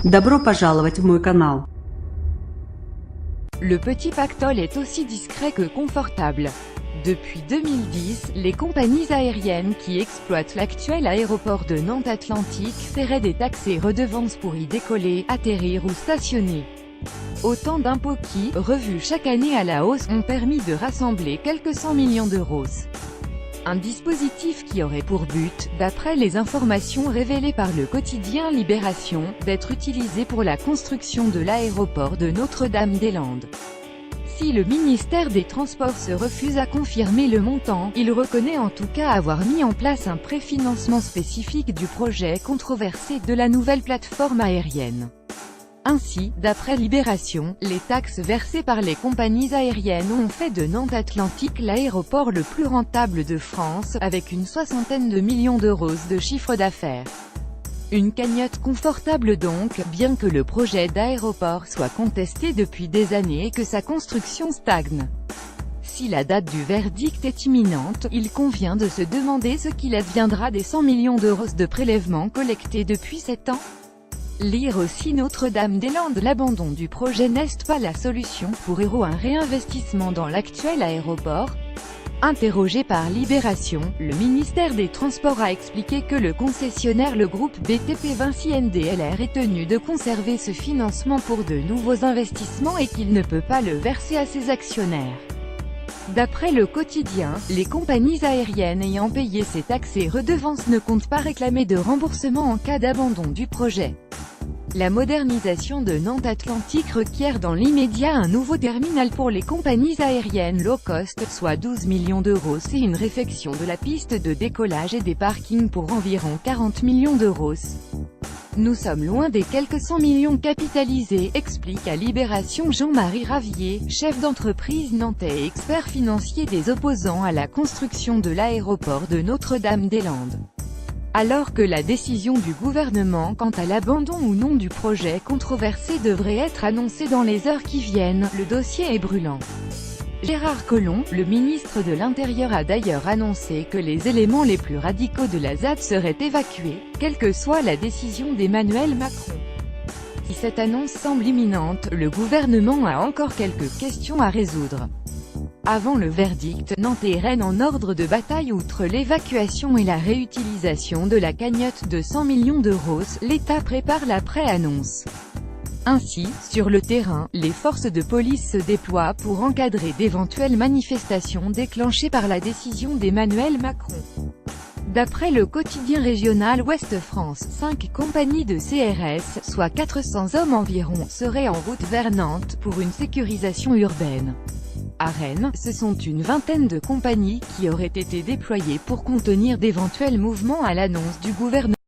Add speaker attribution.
Speaker 1: Добро пожаловать в мой канал.
Speaker 2: Le petit pactole est aussi discret que confortable. Depuis 2010, les compagnies aériennes qui exploitent l'actuel aéroport de Nantes Atlantique paieraient des taxes et redevances pour y décoller, atterrir ou stationner. Autant d'impôts qui, revus chaque année à la hausse, ont permis de rassembler quelques 100 millions d'euros. Un dispositif qui aurait pour but, d'après les informations révélées par le quotidien Libération, d'être utilisé pour la construction de l'aéroport de Notre-Dame-des-Landes. Si le ministère des Transports se refuse à confirmer le montant, il reconnaît en tout cas avoir mis en place un préfinancement spécifique du projet controversé de la nouvelle plateforme aérienne. Ainsi, d'après Libération, les taxes versées par les compagnies aériennes ont fait de Nantes Atlantique l'aéroport le plus rentable de France, avec une soixantaine de millions d'euros de chiffre d'affaires. Une cagnotte confortable donc, bien que le projet d'aéroport soit contesté depuis des années et que sa construction stagne. Si la date du verdict est imminente, il convient de se demander ce qu'il adviendra des 100 millions d'euros de prélèvements collectés depuis 7 ans. Lire aussi Notre-Dame-des-Landes. L'abandon du projet n'est pas la solution pour un réinvestissement dans l'actuel aéroport. Interrogé par Libération, le ministère des Transports a expliqué que le concessionnaire, le groupe BTP Vinci NDLR, est tenu de conserver ce financement pour de nouveaux investissements et qu'il ne peut pas le verser à ses actionnaires. D'après le quotidien, les compagnies aériennes ayant payé ces taxes et redevances ne comptent pas réclamer de remboursement en cas d'abandon du projet. La modernisation de Nantes Atlantique requiert dans l'immédiat un nouveau terminal pour les compagnies aériennes low cost, soit 12 millions d'euros, et une réfection de la piste de décollage et des parkings pour environ 40 millions d'euros. Nous sommes loin des quelques 100 millions capitalisés, explique à Libération Jean-Marie Ravier, chef d'entreprise nantais et expert financier des opposants à la construction de l'aéroport de Notre-Dame-des-Landes. Alors que la décision du gouvernement quant à l'abandon ou non du projet controversé devrait être annoncée dans les heures qui viennent, le dossier est brûlant. Gérard Collomb, le ministre de l'Intérieur, a d'ailleurs annoncé que les éléments les plus radicaux de la ZAD seraient évacués, quelle que soit la décision d'Emmanuel Macron. Si cette annonce semble imminente, le gouvernement a encore quelques questions à résoudre. Avant le verdict, Nantes et Rennes en ordre de bataille. Outre l'évacuation et la réutilisation de la cagnotte de 100 millions d'euros, l'État prépare la pré-annonce. Ainsi, sur le terrain, les forces de police se déploient pour encadrer d'éventuelles manifestations déclenchées par la décision d'Emmanuel Macron. D'après le quotidien régional Ouest France, 5 compagnies de CRS, soit 400 hommes environ, seraient en route vers Nantes pour une sécurisation urbaine. À Rennes, ce sont une vingtaine de compagnies qui auraient été déployées pour contenir d'éventuels mouvements à l'annonce du gouvernement.